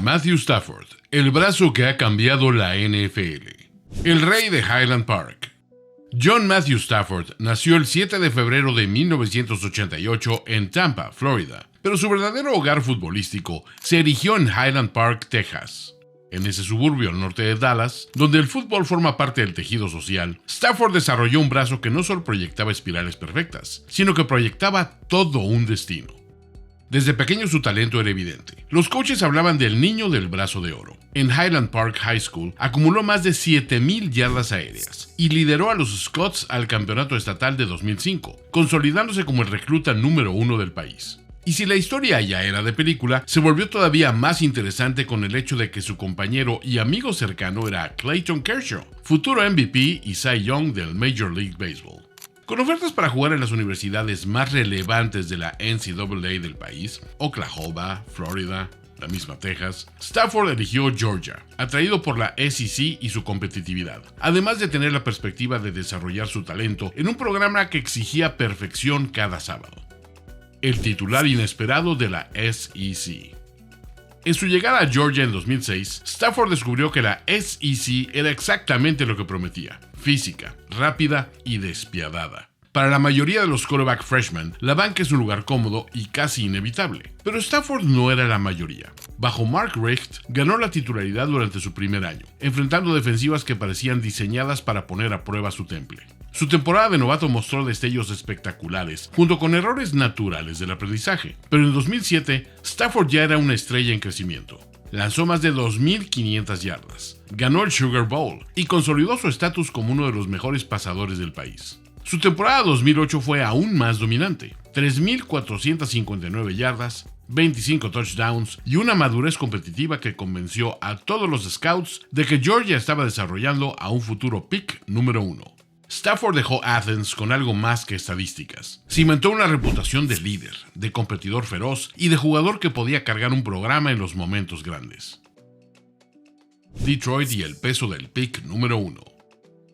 Matthew Stafford, el brazo que ha cambiado la NFL. El rey de Highland Park. John Matthew Stafford nació el 7 de febrero de 1988 en Tampa, Florida, pero su verdadero hogar futbolístico se erigió en Highland Park, Texas. En ese suburbio al norte de Dallas, donde el fútbol forma parte del tejido social, Stafford desarrolló un brazo que no solo proyectaba espirales perfectas, sino que proyectaba todo un destino. Desde pequeño su talento era evidente. Los coaches hablaban del niño del brazo de oro. En Highland Park High School acumuló más de 7,000 yardas aéreas y lideró a los Scots al campeonato estatal de 2005, consolidándose como el recluta número 1 del país. Y si la historia ya era de película, se volvió todavía más interesante con el hecho de que su compañero y amigo cercano era Clayton Kershaw, futuro MVP y Cy Young del Major League Baseball. Con ofertas para jugar en las universidades más relevantes de la NCAA del país, Oklahoma, Florida, la misma Texas, Stafford eligió Georgia, atraído por la SEC y su competitividad, además de tener la perspectiva de desarrollar su talento en un programa que exigía perfección cada sábado. El titular inesperado de la SEC. En su llegada a Georgia en 2006, Stafford descubrió que la SEC era exactamente lo que prometía: física, rápida y despiadada. Para la mayoría de los quarterback freshmen, la banca es un lugar cómodo y casi inevitable, pero Stafford no era la mayoría. Bajo Mark Richt, ganó la titularidad durante su primer año, enfrentando defensivas que parecían diseñadas para poner a prueba su temple. Su temporada de novato mostró destellos espectaculares, junto con errores naturales del aprendizaje, pero en 2007, Stafford ya era una estrella en crecimiento. Lanzó más de 2,500 yardas, ganó el Sugar Bowl y consolidó su estatus como uno de los mejores pasadores del país. Su temporada 2008 fue aún más dominante: 3,459 yardas, 25 touchdowns y una madurez competitiva que convenció a todos los scouts de que Georgia estaba desarrollando a un futuro pick número 1. Stafford dejó Athens con algo más que estadísticas. Cimentó una reputación de líder, de competidor feroz y de jugador que podía cargar un programa en los momentos grandes. Detroit y el peso del pick número 1.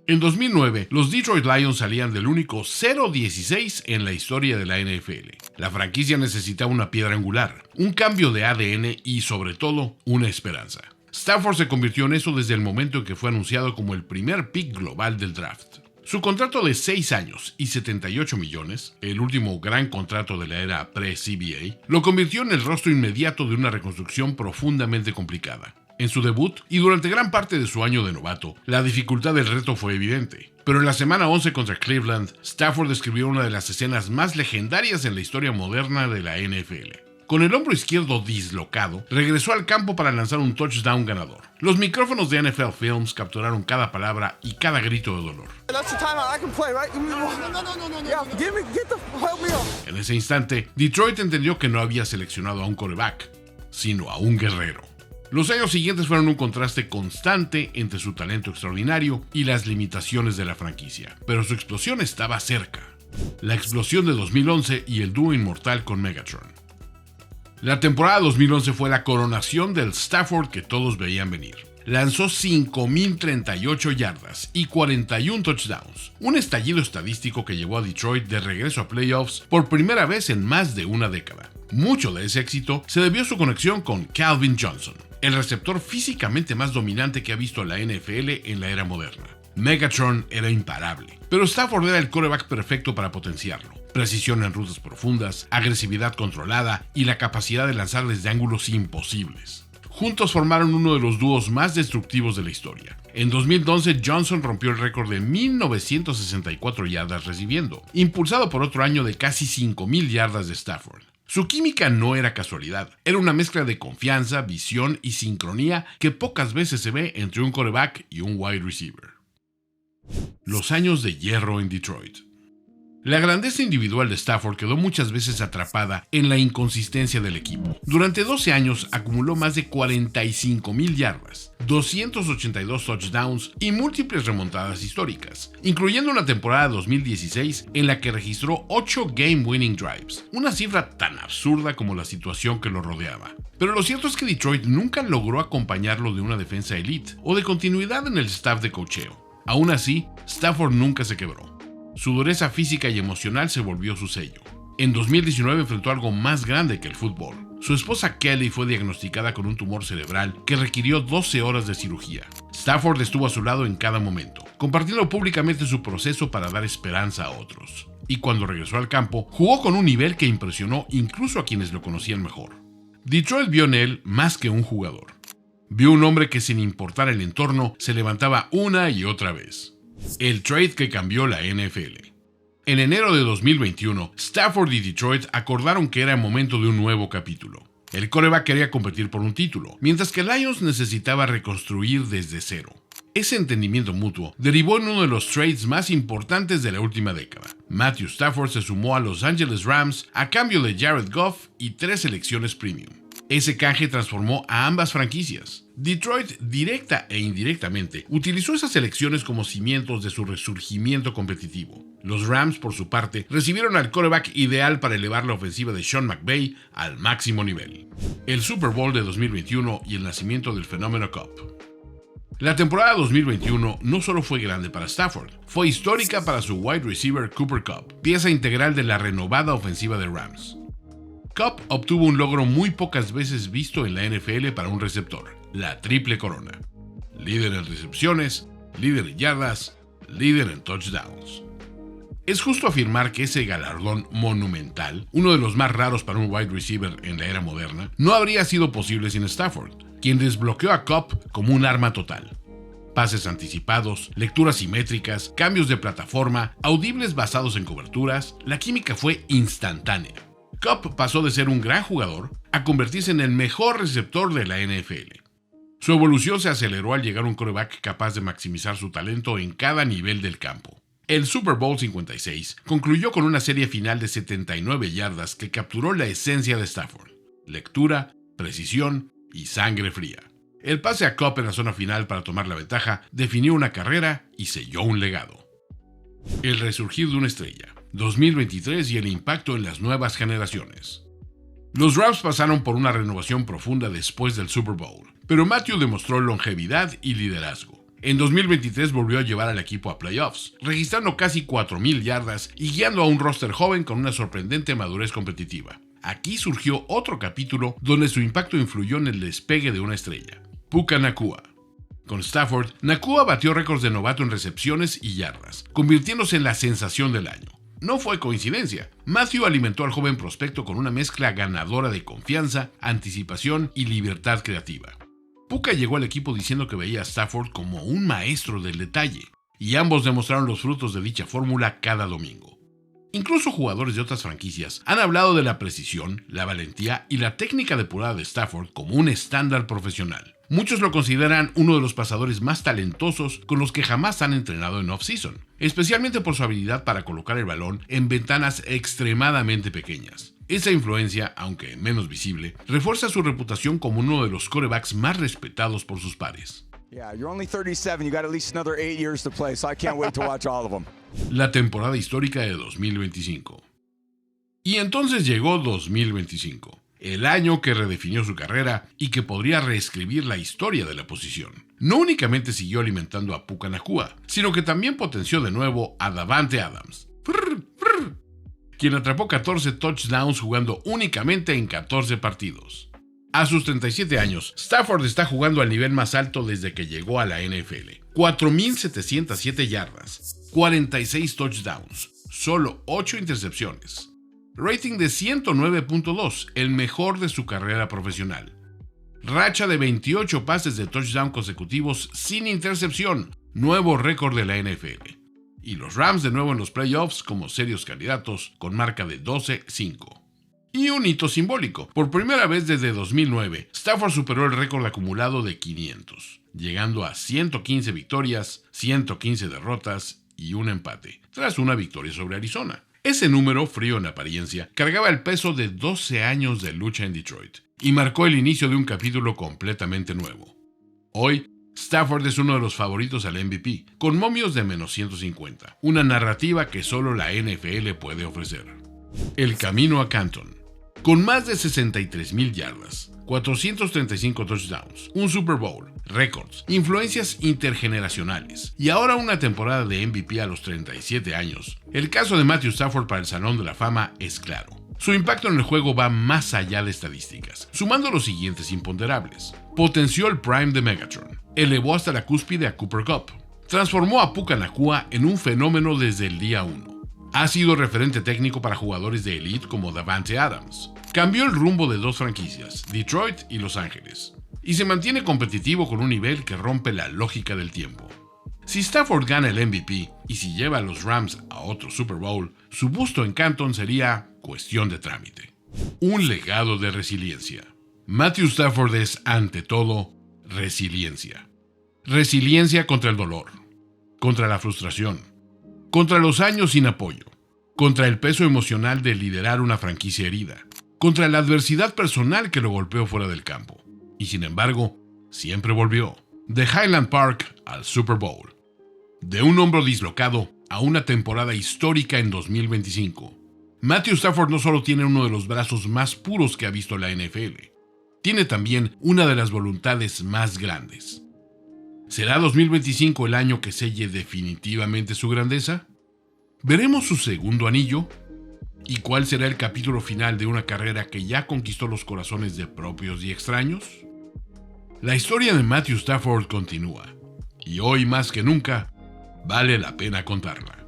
En 2009, los Detroit Lions salían del único 0-16 en la historia de la NFL. La franquicia necesitaba una piedra angular, un cambio de ADN y, sobre todo, una esperanza. Stafford se convirtió en eso desde el momento en que fue anunciado como el primer pick global del draft. Su contrato de 6 años y 78 millones, el último gran contrato de la era pre-CBA, lo convirtió en el rostro inmediato de una reconstrucción profundamente complicada. En su debut y durante gran parte de su año de novato, la dificultad del reto fue evidente. Pero en la semana 11 contra Cleveland, Stafford describió una de las escenas más legendarias en la historia moderna de la NFL. Con el hombro izquierdo dislocado, regresó al campo para lanzar un touchdown ganador. Los micrófonos de NFL Films capturaron cada palabra y cada grito de dolor. En ese instante, Detroit entendió que no había seleccionado a un quarterback, sino a un guerrero. Los años siguientes fueron un contraste constante entre su talento extraordinario y las limitaciones de la franquicia, pero su explosión estaba cerca. La explosión de 2011 y el dúo inmortal con Megatron. La temporada 2011 fue la coronación del Stafford que todos veían venir. Lanzó 5,038 yardas y 41 touchdowns, un estallido estadístico que llevó a Detroit de regreso a playoffs por primera vez en más de una década. Mucho de ese éxito se debió a su conexión con Calvin Johnson, el receptor físicamente más dominante que ha visto la NFL en la era moderna. Megatron era imparable, pero Stafford era el quarterback perfecto para potenciarlo. Precisión en rutas profundas, agresividad controlada y la capacidad de lanzar desde ángulos imposibles. Juntos formaron uno de los dúos más destructivos de la historia. En 2011, Johnson rompió el récord de 1,964 yardas recibiendo, impulsado por otro año de casi 5,000 yardas de Stafford. Su química no era casualidad, era una mezcla de confianza, visión y sincronía que pocas veces se ve entre un quarterback y un wide receiver. Los años de hierro en Detroit. La grandeza individual de Stafford quedó muchas veces atrapada en la inconsistencia del equipo. Durante 12 años acumuló más de 45,000 yardas, 282 touchdowns y múltiples remontadas históricas, incluyendo una temporada 2016 en la que registró 8 game-winning drives, una cifra tan absurda como la situación que lo rodeaba. Pero lo cierto es que Detroit nunca logró acompañarlo de una defensa elite o de continuidad en el staff de coacheo. Aún así, Stafford nunca se quebró. Su dureza física y emocional se volvió su sello. En 2019 enfrentó algo más grande que el fútbol. Su esposa Kelly fue diagnosticada con un tumor cerebral que requirió 12 horas de cirugía. Stafford estuvo a su lado en cada momento, compartiendo públicamente su proceso para dar esperanza a otros. Y cuando regresó al campo, jugó con un nivel que impresionó incluso a quienes lo conocían mejor. Detroit vio en él más que un jugador. Vio un hombre que, sin importar el entorno, se levantaba una y otra vez. El trade que cambió la NFL. En enero de 2021, Stafford y Detroit acordaron que era momento de un nuevo capítulo. El quarterback quería competir por un título, mientras que Lions necesitaba reconstruir desde cero. Ese entendimiento mutuo derivó en uno de los trades más importantes de la última década. Matthew Stafford se sumó a Los Angeles Rams a cambio de Jared Goff y 3 selecciones premium. Ese canje transformó a ambas franquicias. Detroit, directa e indirectamente, utilizó esas elecciones como cimientos de su resurgimiento competitivo. Los Rams, por su parte, recibieron al quarterback ideal para elevar la ofensiva de Sean McVay al máximo nivel. El Super Bowl de 2021 y el nacimiento del fenómeno Cup. La temporada 2021 no solo fue grande para Stafford, fue histórica para su wide receiver Cooper Kupp, pieza integral de la renovada ofensiva de Rams. Kupp obtuvo un logro muy pocas veces visto en la NFL para un receptor, la triple corona. Líder en recepciones, líder en yardas, líder en touchdowns. Es justo afirmar que ese galardón monumental, uno de los más raros para un wide receiver en la era moderna, no habría sido posible sin Stafford, quien desbloqueó a Kupp como un arma total. Pases anticipados, lecturas simétricas, cambios de plataforma, audibles basados en coberturas, la química fue instantánea. Kupp pasó de ser un gran jugador a convertirse en el mejor receptor de la NFL. Su evolución se aceleró al llegar a un quarterback capaz de maximizar su talento en cada nivel del campo. El Super Bowl 56 concluyó con una serie final de 79 yardas que capturó la esencia de Stafford: lectura, precisión y sangre fría. El pase a Kupp en la zona final para tomar la ventaja definió una carrera y selló un legado. El resurgir de una estrella, 2023 y el impacto en las nuevas generaciones. Los Rams pasaron por una renovación profunda después del Super Bowl, pero Matthew demostró longevidad y liderazgo. En 2023 volvió a llevar al equipo a playoffs, registrando casi 4,000 yardas y guiando a un roster joven con una sorprendente madurez competitiva. Aquí surgió otro capítulo donde su impacto influyó en el despegue de una estrella: Puka Nacua. Con Stafford, Nacua batió récords de novato en recepciones y yardas, convirtiéndose en la sensación del año. No fue coincidencia. Matthew alimentó al joven prospecto con una mezcla ganadora de confianza, anticipación y libertad creativa. Puka llegó al equipo diciendo que veía a Stafford como un maestro del detalle, y ambos demostraron los frutos de dicha fórmula cada domingo. Incluso jugadores de otras franquicias han hablado de la precisión, la valentía y la técnica depurada de Stafford como un estándar profesional. Muchos lo consideran uno de los pasadores más talentosos con los que jamás han entrenado en off-season, especialmente por su habilidad para colocar el balón en ventanas extremadamente pequeñas. Esa influencia, aunque menos visible, refuerza su reputación como uno de los quarterbacks más respetados por sus pares. Yeah, you're only 37. You got at least another 8 years to play, so I can't wait to watch all of them. La temporada histórica de 2025. Y entonces llegó 2025, el año que redefinió su carrera y que podría reescribir la historia de la posición. No únicamente siguió alimentando a Puka Nacua, sino que también potenció de nuevo a Davante Adams, quien atrapó 14 touchdowns jugando únicamente en 14 partidos. A sus 37 años, Stafford está jugando al nivel más alto desde que llegó a la NFL. 4,707 yardas, 46 touchdowns, solo 8 intercepciones. Rating de 109.2, el mejor de su carrera profesional. Racha de 28 pases de touchdown consecutivos sin intercepción, nuevo récord de la NFL. Y los Rams de nuevo en los playoffs como serios candidatos con marca de 12-5. Y un hito simbólico. Por primera vez desde 2009, Stafford superó el récord acumulado de 500, llegando a 115 victorias, 115 derrotas y un empate, tras una victoria sobre Arizona. Ese número, frío en apariencia, cargaba el peso de 12 años de lucha en Detroit y marcó el inicio de un capítulo completamente nuevo. Hoy, Stafford es uno de los favoritos al MVP, con momios de menos 150, una narrativa que solo la NFL puede ofrecer. El camino a Canton. Con más de 63,000 yardas, 435 touchdowns, un Super Bowl, récords, influencias intergeneracionales y ahora una temporada de MVP a los 37 años, el caso de Matthew Stafford para el Salón de la Fama es claro. Su impacto en el juego va más allá de estadísticas, sumando los siguientes imponderables. Potenció el Prime de Megatron, elevó hasta la cúspide a Cooper Kupp, transformó a Puka Nacua en un fenómeno desde el día 1. Ha sido referente técnico para jugadores de Elite como Davante Adams. Cambió el rumbo de dos franquicias, Detroit y Los Ángeles, y se mantiene competitivo con un nivel que rompe la lógica del tiempo. Si Stafford gana el MVP y si lleva a los Rams a otro Super Bowl, su busto en Canton sería cuestión de trámite. Un legado de resiliencia. Matthew Stafford es, ante todo, resiliencia. Resiliencia contra el dolor, contra la frustración, contra los años sin apoyo, contra el peso emocional de liderar una franquicia herida, contra la adversidad personal que lo golpeó fuera del campo. Y sin embargo, siempre volvió. De Highland Park al Super Bowl. De un hombro dislocado a una temporada histórica en 2025. Matthew Stafford no solo tiene uno de los brazos más puros que ha visto la NFL, tiene también una de las voluntades más grandes. ¿Será 2025 el año que selle definitivamente su grandeza? ¿Veremos su segundo anillo? ¿Y cuál será el capítulo final de una carrera que ya conquistó los corazones de propios y extraños? La historia de Matthew Stafford continúa, y hoy más que nunca, vale la pena contarla.